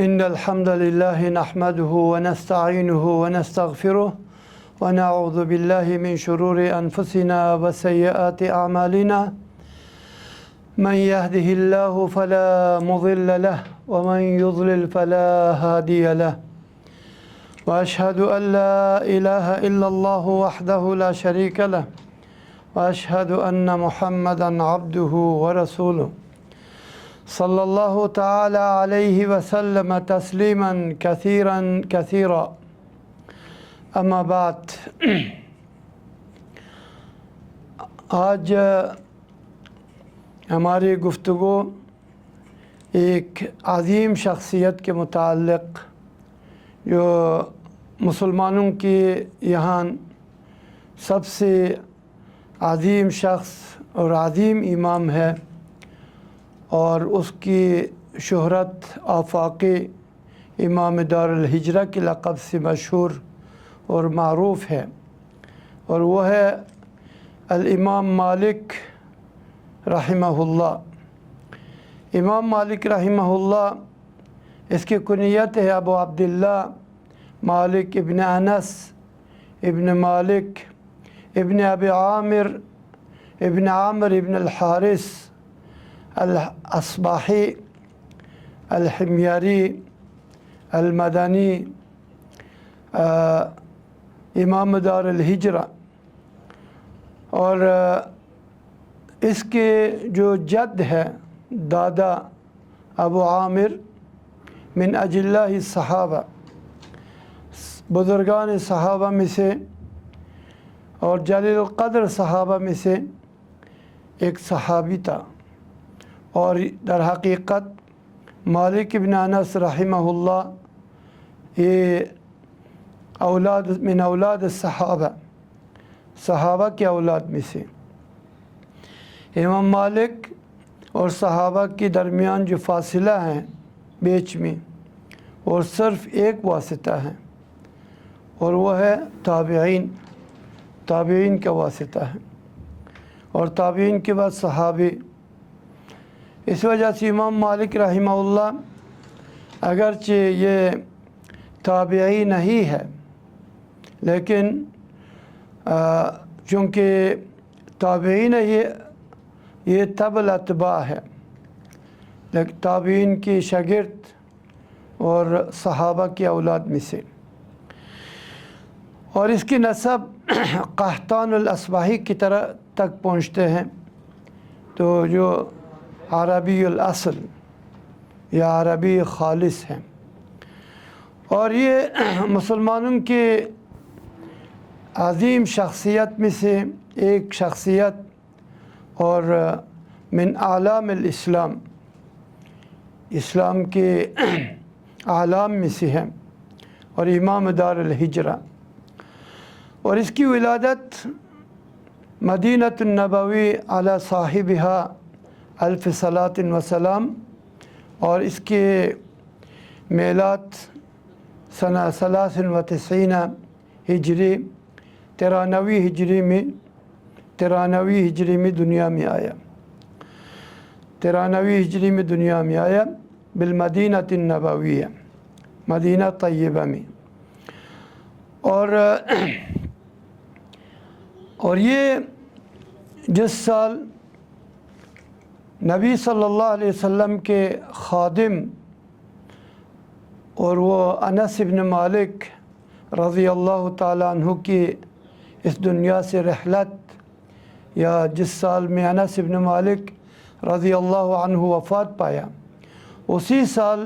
إن الحمد لله نحمده ونستعينه ونستغفره ونعوذ بالله من شرور أنفسنا وسيئات أعمالنا من يهده الله فلا مضل له ومن يضلل فلا هادي له وأشهد أن لا إله إلا الله وحده لا شريك له وأشهد أن محمدًا عبده ورسوله صلى الله تعالى عليه وسلم تسليما كثيرا كثيرا اما بعد آج ہماری گفتگو ایک عظیم شخصیت کے متعلق جو مسلمانوں کی یہاں سب سے عظیم شخص اور عظیم امام ہے اور اس کی شہرت آفاقی امام دار الہجرہ کے لقب سے مشہور اور معروف ہے، اور وہ ہے الامام مالک رحمہ اللہ۔ امام مالک رحمہ اللہ اس کی کنیت ہے ابو عبداللہ مالک ابن انس ابن مالک ابن ابی عامر ابن عامر ابن الحارث الاصباحی الحمیری المدنی امام دار الہجرہ، اور اس کے جو جد ہے دادا ابو عامر من اجلہ صحابہ، بزرگان صحابہ میں سے اور جلیل القدر صحابہ میں سے ایک صحابی تھا، اور در حقیقت مالک ابن انس رحمہ اللہ یہ اولاد من اولاد صحابہ کے اولاد میں سے۔ امام مالک اور صحابہ کے درمیان جو فاصلہ ہیں بیچ میں، اور صرف ایک واسطہ ہے، اور وہ ہے تابعین کا واسطہ ہے، اور تابعین کے بعد صحابی۔ اس وجہ سے امام مالک رحمہ اللہ اگرچہ یہ تابعی نہیں ہے، لیکن چونکہ تابعین یہ تبع الاتباع ہے، لیکن تابعین کی شاگرد اور صحابہ کی اولاد میں سے، اور اس کی نسب قحطان الاصباحی کی طرح تک پہنچتے ہیں، تو جو عربی الاصل یا عربی خالص ہیں، اور یہ مسلمانوں کی عظیم شخصیت میں سے ایک شخصیت اور من اعلام الاسلام، اسلام کے اعلام میں سے ہے، اور امام دار الہجرہ، اور اس کی ولادت مدینہ النبوی علی صاحبہا الف صلاۃ و سلام، اور اس کے میلاد سنہ 93 ہجری 93 ہجری میں دنیا میں آیا، 93 ہجری میں دنیا میں آیا بالمدینہ النبویہ، مدینہ طیبہ میں، اور یہ جس سال نبی صلی اللہ علیہ وسلم کے خادم اور وہ انس بن مالک رضی اللہ تعالیٰ عنہ کی اس دنیا سے رحلت، یا جس سال میں انس بن مالک رضی اللہ عنہ وفات پایا، اسی سال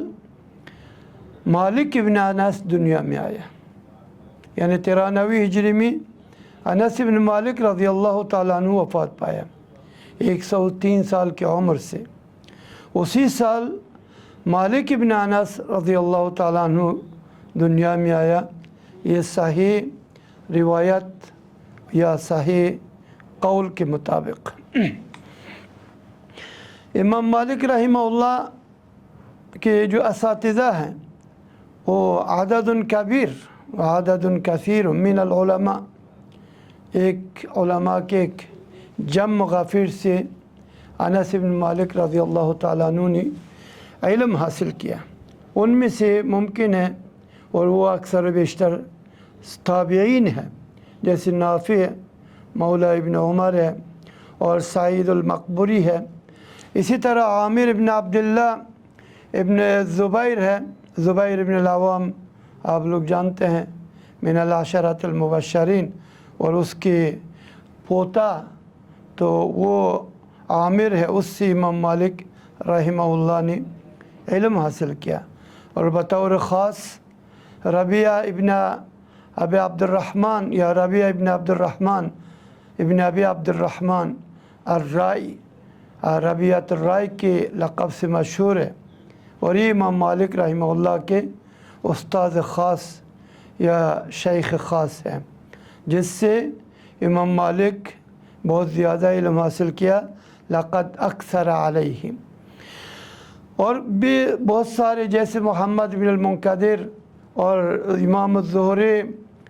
مالک ابن انس دنیا میں آیا، یعنی 93 ہجری میں انس بن مالک رضی اللہ تعالیٰ عنہ وفات پایا 103 سال کی عمر سے۔ اسی سال مالک ابن انس رضی اللہ تعالیٰ عنہ دنیا میں آیا، یہ صحیح روایت یا صحیح قول کے مطابق۔ امام مالک رحمہ اللہ کے جو اساتذہ ہیں وہ عدد کبیر عدد کثیر من العلماء، ایک علماء کے ایک جم غافر سے انس بن مالک رضی اللہ تعالیٰ عنہ نے علم حاصل کیا، ان میں سے ممکن ہے اور وہ اکثر و بیشتر تابعین ہے، جیسے نافع مولا ابن عمر ہے اور سعید المقبری ہے. اسی طرح عامر ابن عبداللہ ابن زبیر ہے، زبیر ابن العوام آپ لوگ جانتے ہیں من العشرۃ المبشرین، اور اس کے پوتا تو وہ عامر ہے، اس سے امام مالک رحمہ اللہ نے علم حاصل کیا. اور بطور خاص ربیعہ ابن ابی عبد الرحمن یا ربیعہ ابن عبد الرحمن ابن ابی عبد الرحمن الرائی، ربیعۃ الرائی کے لقب سے مشہور ہے، اور یہ امام مالک رحمہ اللہ کے استاد خاص یا شیخ خاص ہے، جس سے امام مالک بہت زیادہ علم حاصل کیا. لقد اکثر علیہ. اور بھی بہت سارے جیسے محمد بن المنکدر اور امام الزہری،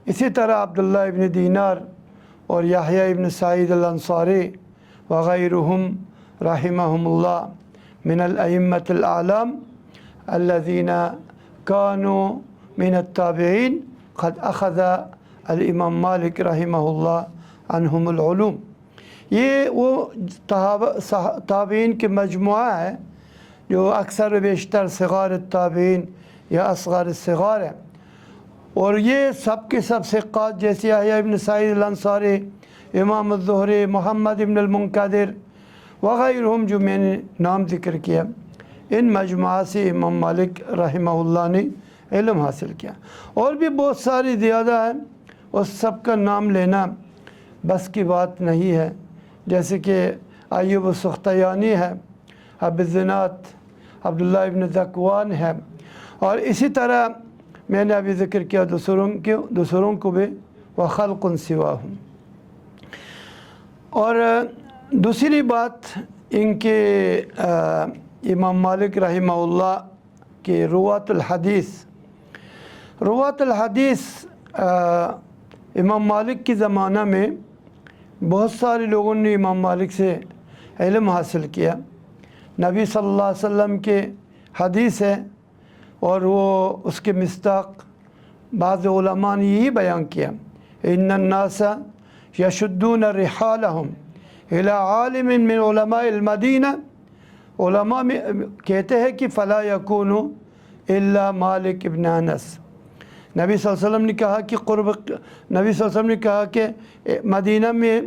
اسی طرح عبداللہ ابن دینار اور یحییٰ ابن سعید الانصاری وغیرہم رحمہم اللہ من الائمۃ الاعلام الذین کانوا من التابعین قد اخذ الامام مالک رحمہ اللہ عنہم العلوم. یہ وہ تابعین کے مجموعہ ہے جو اکثر و بیشتر صغار التابعین یا اصغر الصغار ہے، اور یہ سب کے سب ثقات جیسے یحییٰ ابن سعید الانصاری، امام الزہری، محمد ابن المنکدر وغیرہم جو میں نے نام ذکر کیا، ان مجموعہ سے امام مالک رحمہ اللہ نے علم حاصل کیا. اور بھی بہت ساری زیادہ ہیں، اس سب کا نام لینا بس کی بات نہیں ہے، جیسے کہ ایوب السختیانی ہے، ابو الزناد عبداللہ ابن ذکوان ہے، اور اسی طرح میں نے ابھی ذکر کیا دوسروں کو بھی وخلق سواہم. اور دوسری بات ان کے امام مالک رحمہ اللہ کے روات الحدیث امام مالک کی زمانہ میں بہت سارے لوگوں نے امام مالک سے علم حاصل کیا. نبی صلی اللہ علیہ وسلم کے حدیث ہے، اور وہ اس کے مصداق بعض علماء نے یہی بیان کیا، ان الناس یشدون رحالہم الی عالم من علماء المدینہ. علماء میں کہتے ہیں کہ فلا یکون الا مالک ابن انس. نبی صلی اللہ علیہ وسلم نے کہا کہ نبی صلی اللہ علیہ وسلم نے کہا کہ مدینہ میں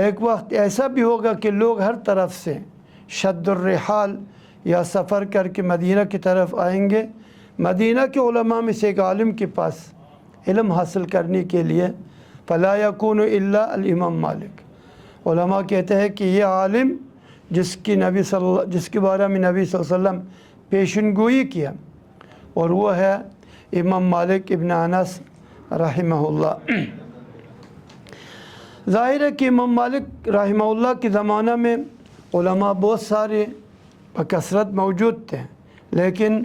ایک وقت ایسا بھی ہوگا کہ لوگ ہر طرف سے شد الرحال یا سفر کر کے مدینہ کی طرف آئیں گے. مدینہ کے علماء میں سے ایک عالم کے پاس علم حاصل کرنے کے لیے فلا یکون الا الامام مالک. علماء کہتے ہیں کہ یہ عالم جس کے بارے میں نبی صلی اللہ علیہ وسلم پیشن گوئی کیا، اور وہ ہے امام مالک ابن انس رحمہ اللہ. ظاہر ہے کہ امام مالک رحمہ اللہ کے زمانہ میں علماء بہت سارے بکثرت موجود تھے، لیکن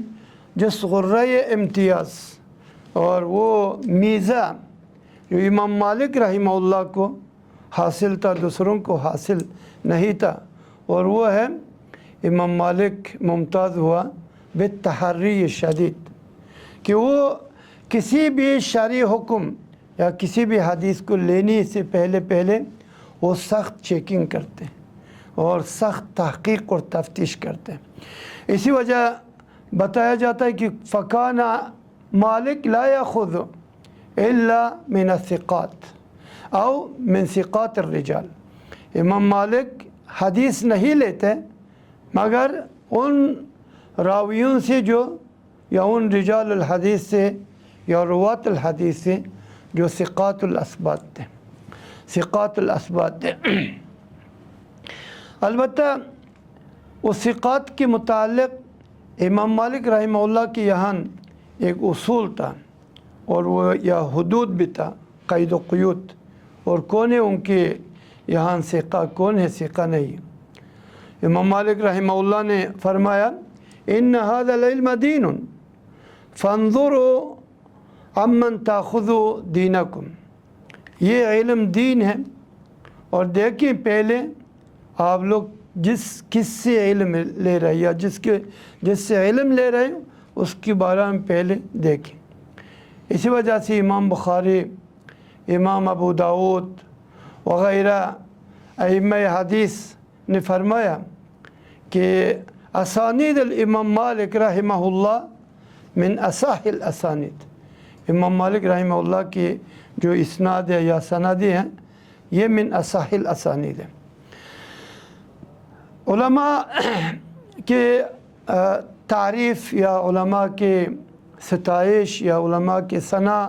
جس غرہ امتیاز اور وہ میزہ جو امام مالک رحمہ اللہ کو حاصل تھا دوسروں کو حاصل نہیں تھا، اور وہ ہے امام مالک ممتاز ہوا بالتحری شدید، کہ وہ کسی بھی شرعی حکم یا کسی بھی حدیث کو لینے سے پہلے وہ سخت چیکنگ کرتے ہیں اور سخت تحقیق اور تفتیش کرتے ہیں. اسی وجہ بتایا جاتا ہے کہ فکان مالک لا یاخذ الا من الثقات او من ثقات الرجال. امام مالک حدیث نہیں لیتے مگر ان راویوں سے جو یا ان رجال الحدیث سے یا روات الحدیث سے جو ثقات الاسبات تھے. البتہ اس ثقات کے متعلق امام مالک رحمہ اللہ کے یہاں ایک اصول تھا، اور وہ یا حدود بھی تھا، قید و قیود، اور کون ہے ان کے یہاں ثقہ کون ہے ثقہ نہیں. امام مالک رحمہ اللہ نے فرمایا ان هذا العلم دین فانظروا عمن تاخذوا دینکم. یہ علم دین ہے، اور دیکھیں پہلے آپ لوگ کس سے علم لے رہے یا جس سے علم لے رہے اس کے بارے میں پہلے دیکھیں. اسی وجہ سے امام بخاری، امام ابو داود وغیرہ ائمہ حدیث نے فرمایا کہ اسانید الامام مالک رحمہ اللہ من اصح الاسانید. امام مالک رحمہ اللہ کی جو اسناد ہے یا سندیں ہیں یہ من اصح الاسانید ہے. علماء کے تعریف یا علماء کے ستائش یا علماء کے ثنا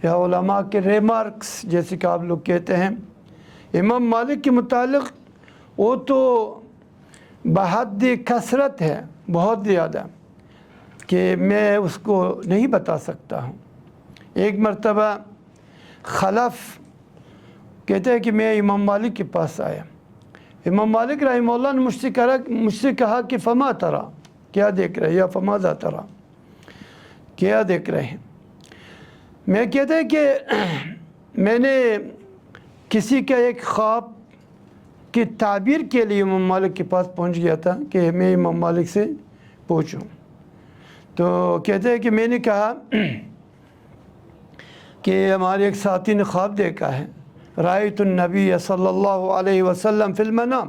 یا علماء کے ریمارکس جیسے کہ آپ لوگ کہتے ہیں، امام مالک کے متعلق وہ تو بحد کثرت ہے، بہت زیادہ، کہ میں اس کو نہیں بتا سکتا ہوں. ایک مرتبہ خلف کہتے ہیں کہ میں امام مالک کے پاس آیا. امام مالک رحمہ اللہ نے مجھ سے کہا کہ فما ترا، کیا دیکھ رہے یا فماذا ترا، کیا دیکھ رہے ہیں. میں کہتے ہیں کہ میں نے کسی کا ایک خواب کی تعبیر کے لیے امام مالک کے پاس پہنچ گیا تھا کہ میں امام مالک سے پوچھوں. تو کہتے ہیں کہ میں نے کہا کہ ہمارے ایک ساتھی نے خواب دیکھا ہے، رأیت النبی صلی اللہ علیہ وسلم فی المنام.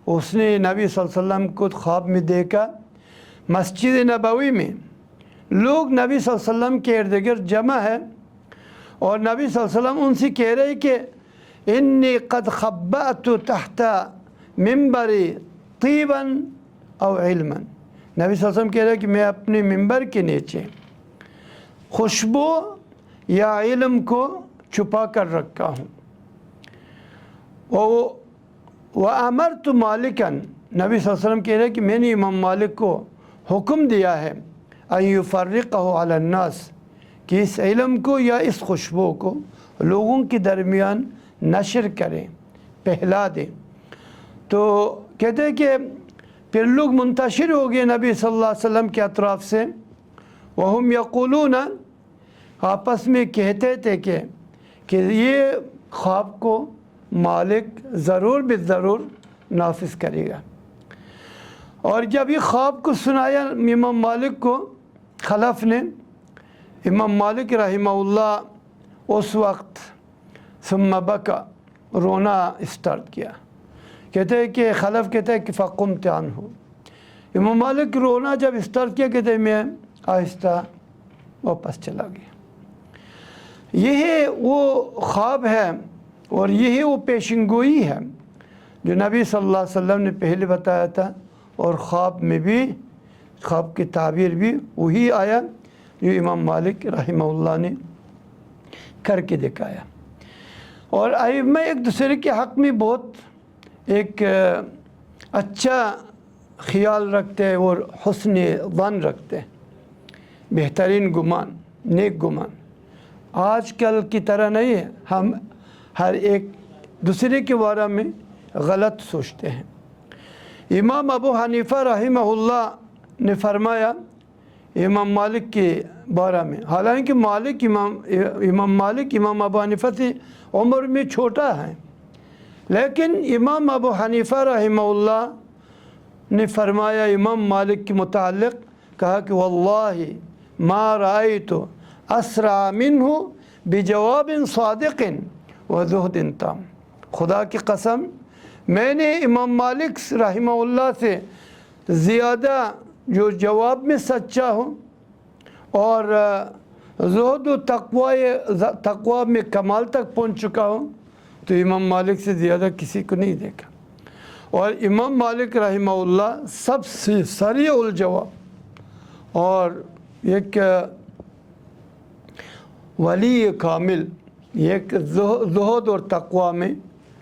اس نے نبی صلی اللہ علیہ وسلم کو خواب میں دیکھا مسجد نبوی میں، لوگ نبی صلی اللہ علیہ وسلم کے ارد گرد جمع ہے اور نبی صلی اللہ علیہ وسلم ان سے کہہ رہے کہ انی قد خبأت تحت منبری طیبا او علما. نبی صلی اللہ علیہ وسلم کہہ رہے کہ میں اپنے منبر کے نیچے خوشبو یا علم کو چھپا کر رکھا ہوں. وَأَمَرْتُ مَالِكًا، نبی صلی اللہ علیہ وسلم کہہ رہے کہ میں نے امام مالک کو حکم دیا ہے أَن يُفَرِّقَهُ عَلَى النَّاسِ، کہ اس علم کو یا اس خوشبو کو لوگوں کے درمیان نشر کریں، پھیلا دیں. تو کہتے ہیں کہ پھر لوگ منتشر ہو گئے نبی صلی اللہ علیہ وسلم کے اطراف سے. وَهُمْ يَقُولُونَ، آپس میں کہتے تھے کہ یہ خواب کو مالک ضرور بالضرور نافذ کرے گا. اور جب یہ خواب کو سنایا امام مالک کو خلف نے، امام مالک رحمہ اللہ اس وقت ثم بکا، رونا اسٹارٹ کیا. کہتے ہیں کہ خلف کہتے ہیں کہ فقمت عنہ، امام مالک رونا جب اسٹارٹ کیا کہتے ہیں میں آہستہ واپس چلا گیا. یہی وہ خواب ہے اور یہی وہ پیشن گوئی ہے جو نبی صلی اللہ علیہ وسلم نے پہلے بتایا تھا، اور خواب میں بھی، خواب کی تعبیر بھی وہی آیا جو امام مالک رحمہ اللہ نے کر کے دکھایا. اور ائمہ ایک دوسرے کے حق میں بہت ایک اچھا خیال رکھتے ہیں اور حسن ظن رکھتے ہیں، بہترین گمان، نیک گمان. آج کل کی طرح نہیں ہے، ہم ہر ایک دوسرے کے بارے میں غلط سوچتے ہیں. امام ابو حنیفہ رحمہ اللہ نے فرمایا امام مالک کے بارے میں، حالانکہ امام مالک امام ابو حنیفہ سے عمر میں چھوٹا ہے، لیکن امام ابو حنیفہ رحمہ اللہ نے فرمایا امام مالک کے متعلق، کہا کہ واللہ ما رأیت اسرع منہ بجواب صادق وزہد تام. خدا کی قسم میں نے امام مالک رحمہ اللہ سے زیادہ جو جواب میں سچا ہوں اور زہد و تقوی میں کمال تک پہنچ چکا ہوں، تو امام مالک سے زیادہ کسی کو نہیں دیکھا. اور امام مالک رحمہ اللہ سب سے سریع الجواب اور ایک ولی کامل، ایک زہد اور تقوی میں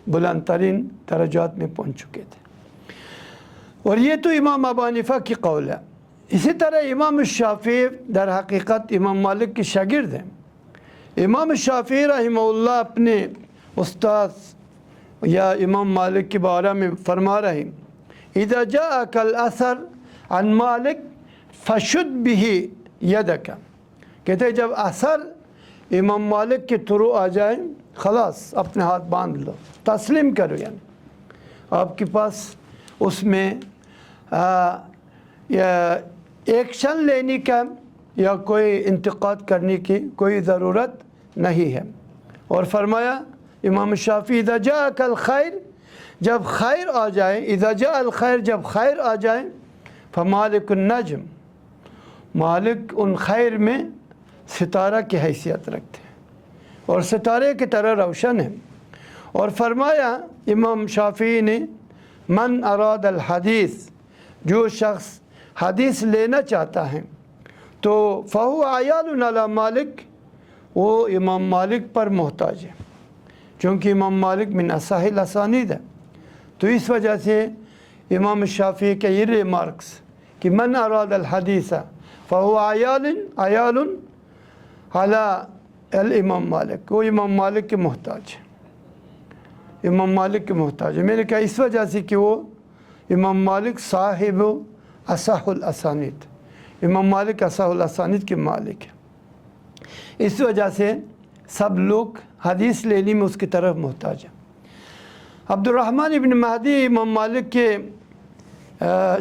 بلند ترین درجات میں پہنچ چکے تھے. اور یہ تو امام ابو حنیفہ کی قول ہے. اسی طرح امام الشافعی در حقیقت امام مالک کے شاگرد ہیں. امام الشافعی رحمہ اللہ اپنے استاد یا امام مالک کے بارے میں فرما رہے ہیں اذا جاءک الاثر عن مالک فشد به یدک. کہتے ہیں جب اثر امام مالک کے تھرو آ جائے خلاص اپنے ہاتھ باندھ لو، تسلیم کرو. یعنی آپ کے پاس اس میں ایکشن لینے کا یا کوئی انتقاد کرنے کی کوئی ضرورت نہیں ہے۔ اور فرمایا امام شافعی اذا جاءک الخیر، جب خیر آ جائے، اذا جاء الخیر، جب خیر آ جائے، فمالک النجم، مالک ان خیر میں ستارہ کی حیثیت رکھتے ہیں اور ستارے کی طرح روشن ہیں۔ اور فرمایا امام شافعی نے من اراد الحدیث، جو شخص حدیث لینا چاہتا ہے تو فہو عیال علی مالک، وہ امام مالک پر محتاج ہے، چونکہ امام مالک من اصح الاسانید ہے۔ تو اس وجہ سے امام شافعی کے یہ ریمارکس کہ من اراد الحدیث فہو عیال علی الامام مالک، وہ امام مالک کے محتاج ہے، امام مالک کے محتاج ہے۔ میں نے کہا اس وجہ سے کہ وہ امام مالک صاحب اصح الاسانید، امام مالک اصح الاسانید کے مالک ہے، اس وجہ سے سب لوگ حدیث لینے میں اس کی طرف محتاج ہیں۔ عبد الرحمن ابن مہدی امام مالک کے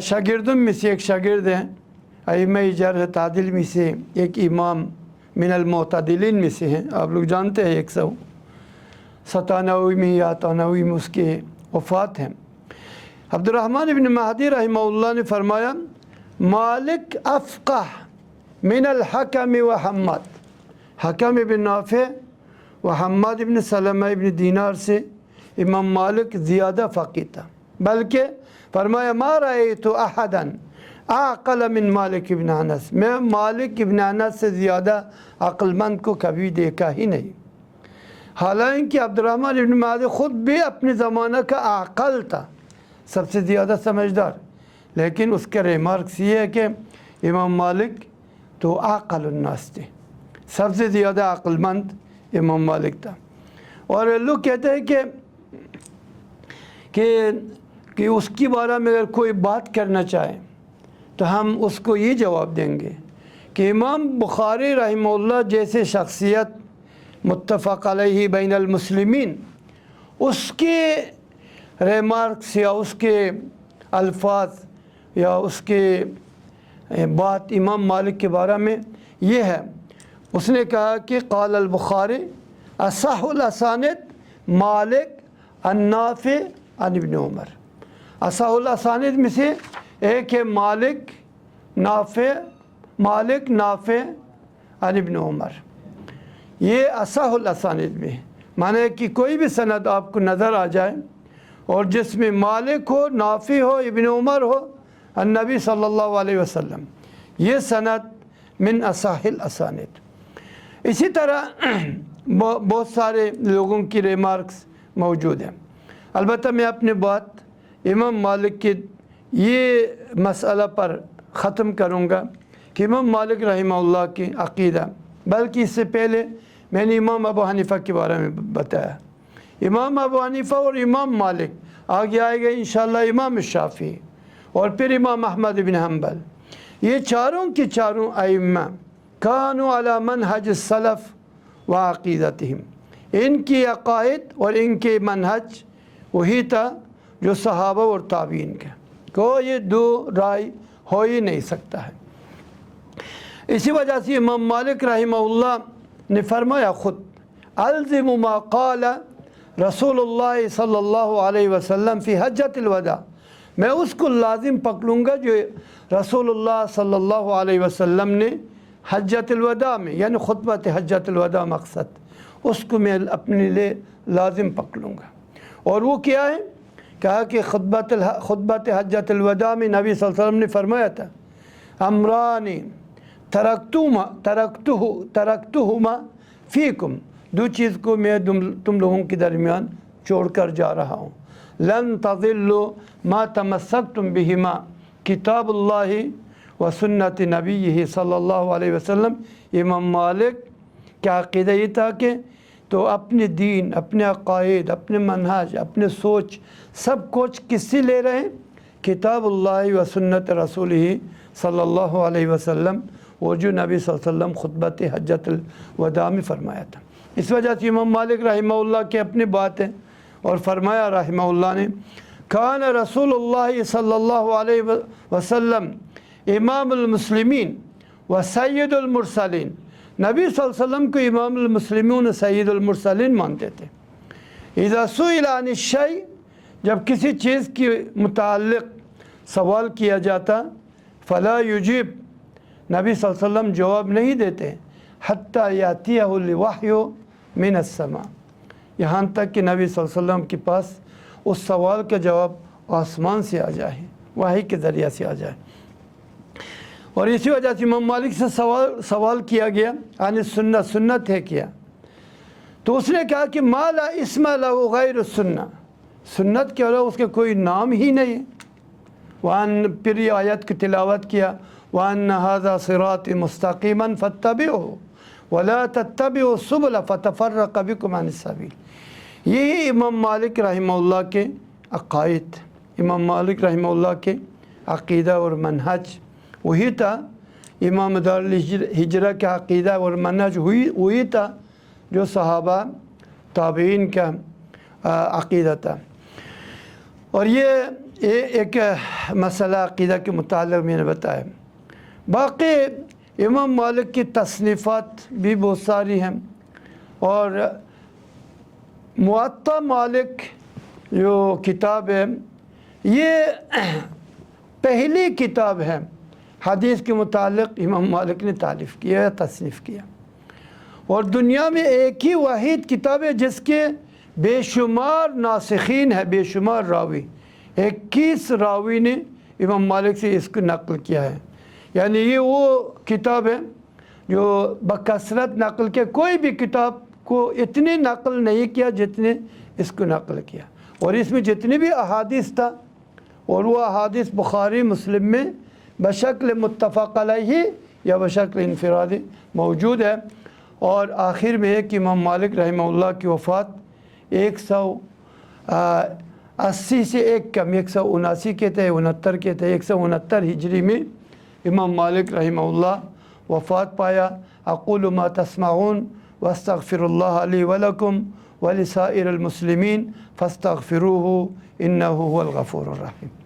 شاگردوں میں سے ایک شاگرد ہیں، ائمہ جرح تعدیل میں سے ایک امام من المعتدلین میں سے ہیں۔ آپ لوگ جانتے ہیں 197 میں یا 98 میں اس کے وفات ہیں۔ عبد الرحمن ابن مہدی رحمہ اللہ نے فرمایا مالک افقہ من الحکم و حماد، حکم ابن نافع و حماد ابن سلمہ ابن دینار سے امام مالک زیادہ فقیہ تھا، بلکہ فرمایا ما رأیت احدا اعقل من مالک ابن انس، میں مالک ابن انس سے زیادہ عقل مند کو کبھی دیکھا ہی نہیں۔ حالانکہ عبد الرحمن ابن مہدی خود بھی اپنے زمانہ کا عاقل تھا، سب سے زیادہ سمجھدار، لیکن اس کے ریمارکس یہ ہے کہ امام مالک تو عاقل الناس تھے، سب سے زیادہ عقل مند امام مالک تھا۔ اور لوگ کہتے ہیں کہ اس کے بارے میں اگر کوئی بات کرنا چاہے تو ہم اس کو یہ جواب دیں گے کہ امام بخاری رحمہ اللہ جیسے شخصیت متفق علیہ بین المسلمین، اس کے ریمارکس یا اس کے الفاظ یا اس کے بات امام مالک کے بارے میں یہ ہے، اس نے کہا کہ قال البخاری اصح الاسانید مالک النافع عن ابن عمر، اصح الاسانید میں سے ایک ہے مالک نافع عن ابن عمر، یہ اصح الاسانید میں معنی ہے کہ کوئی بھی سند آپ کو نظر آ جائے اور جس میں مالک ہو، نافع ہو، ابن عمر ہو، النبی صلی اللہ علیہ وسلم، یہ سند من اصح الاسانید۔ اسی طرح بہت سارے لوگوں کی ریمارکس موجود ہیں۔ البتہ میں اپنی بات امام مالک کے یہ مسئلہ پر ختم کروں گا کہ امام مالک رحمہ اللہ کی عقیدہ، بلکہ اس سے پہلے میں نے امام ابو حنیفہ کے بارے میں بتایا۔ امام ابو حنیفہ اور امام مالک، آگے آئے گا انشاءاللہ امام شافعی اور پھر امام احمد بن حنبل، یہ چاروں کے چاروں ائمہ کانوا علی منہج السلف و عقیدتہم، ان کی عقائد اور ان کے منہج وہی تھا جو صحابہ اور تابعین کا، کوئی دو رائے ہو ہی نہیں سکتا ہے۔ اسی وجہ سے امام مالک رحمہ اللہ نے فرمایا خود الزم ما قال رسول اللہ صلی اللہ علیہ وسلم فی حجۃ الوداع، میں اس کو لازم پکڑوں گا جو رسول اللہ صلی اللہ علیہ وسلم نے حجۃ الوداع میں، یعنی خطبۃ حجۃ الوداع مقصد، اس کو میں اپنے لیے لازم پکڑوں گا۔ اور وہ کیا ہے؟ کہا کہ خطبۃ حجۃ الوداع میں نبی صلی اللہ علیہ وسلم نے فرمایا تھا امرانی ترکتہما فیکم، دو چیز کو میں تم لوگوں کے درمیان چھوڑ کر جا رہا ہوں، لن تضلوا ما تمسکتم بہما، کتاب اللہ و سنت نبیہ صلی اللہ علیہ وسلم۔ امام مالک کا عقیدہ یہ تھا کہ تو اپنے دین، اپنے عقائد، اپنے منہج، اپنے سوچ، سب کچھ کس سے لے رہے ہیں؟ کتاب اللہ و سنت رسولہ صلی اللہ علیہ وسلم، وہ جو نبی صلی اللہ علیہ وسلم خطبۃ حجۃ الوداع میں فرمایا تھا۔ اس وجہ سے امام مالک رحمہ اللہ کی اپنی بات ہے، اور فرمایا رحمہ اللہ نے کان رسول اللہ صلی اللہ علیہ وسلم امام المسلمین و سید المرسلین، نبی صلی اللہ علیہ وسلم کو امام المسلمین و سید المرسلین مانتے تھے۔ اذا سئل عن الشیء، جب کسی چیز کے متعلق سوال کیا جاتا، فلا یجیب، نبی صلی اللہ علیہ وسلم جواب نہیں دیتے، حتی یاتیہ الوحی من السماء، یہاں تک کہ نبی صلی اللہ علیہ وسلم کے پاس اس سوال کا جواب آسمان سے آ جائے، وحی کے ذریعہ سے آ جائے۔ اور اسی وجہ سے امام مالک سے سوال کیا گیا عن السنہ، سنت ہے کیا؟ تو اس نے کہا کہ ما لا اسم له غیر السنہ، سنت کے علاوہ اس کے کوئی نام ہی نہیں ہے۔ پھر یہ آیت کی تلاوت کیا، وَأَنَّ هَذَا صِرَاطِ مُسْتَقِيمًا فَاتَّبِعُوهُ وَلَا تَتَّبِعُوا السُّبُلَ فَتَفَرَّقَ بِكُمْ عَنِ السَّبِيلِ۔ یہی امام مالک رحمہ اللہ کے عقائد، امام مالک رحمہ اللہ کے عقیدہ اور منہج وہی تھا، امام دار الہجرہ کا عقیدہ اور منہج وہی تھا جو صحابہ تابعین کا عقیدہ تھا۔ اور یہ ایک مسئلہ عقیدہ کے متعلق میں نے بتایا۔ باقی امام مالک کی تصنیفات بھی بہت ساری ہیں، اور موطا مالک جو کتاب ہے یہ پہلی کتاب ہے حدیث کے متعلق امام مالک نے تالیف کیا، تصنیف کیا، اور دنیا میں ایک ہی واحد کتاب ہے جس کے بے شمار ناسخین ہے، بے شمار راوی، 21 راوی نے امام مالک سے اس کو نقل کیا ہے۔ یعنی یہ وہ کتاب ہے جو بکثرت نقل کے، کوئی بھی کتاب کو اتنی نقل نہیں کیا جتنے اس کو نقل کیا، اور اس میں جتنی بھی احادیث تھا، اور وہ احادیث بخاری مسلم میں بشکل متفق علیہ یا بشکل انفرادی موجود ہے۔ اور آخر میں ہے کہ امام مالک رحمہ اللہ کی وفات 180 سے ایک کم، 179 کے تھے، 69 کے تھے، 169 ہجری میں امام مالک رحمہ اللہ وفات پایا۔ اقول ما تسمعون واستغفر اللہ لی ولکم ولسائر المسلمین فاستغفروہ انہ هو الغفور الرحیم۔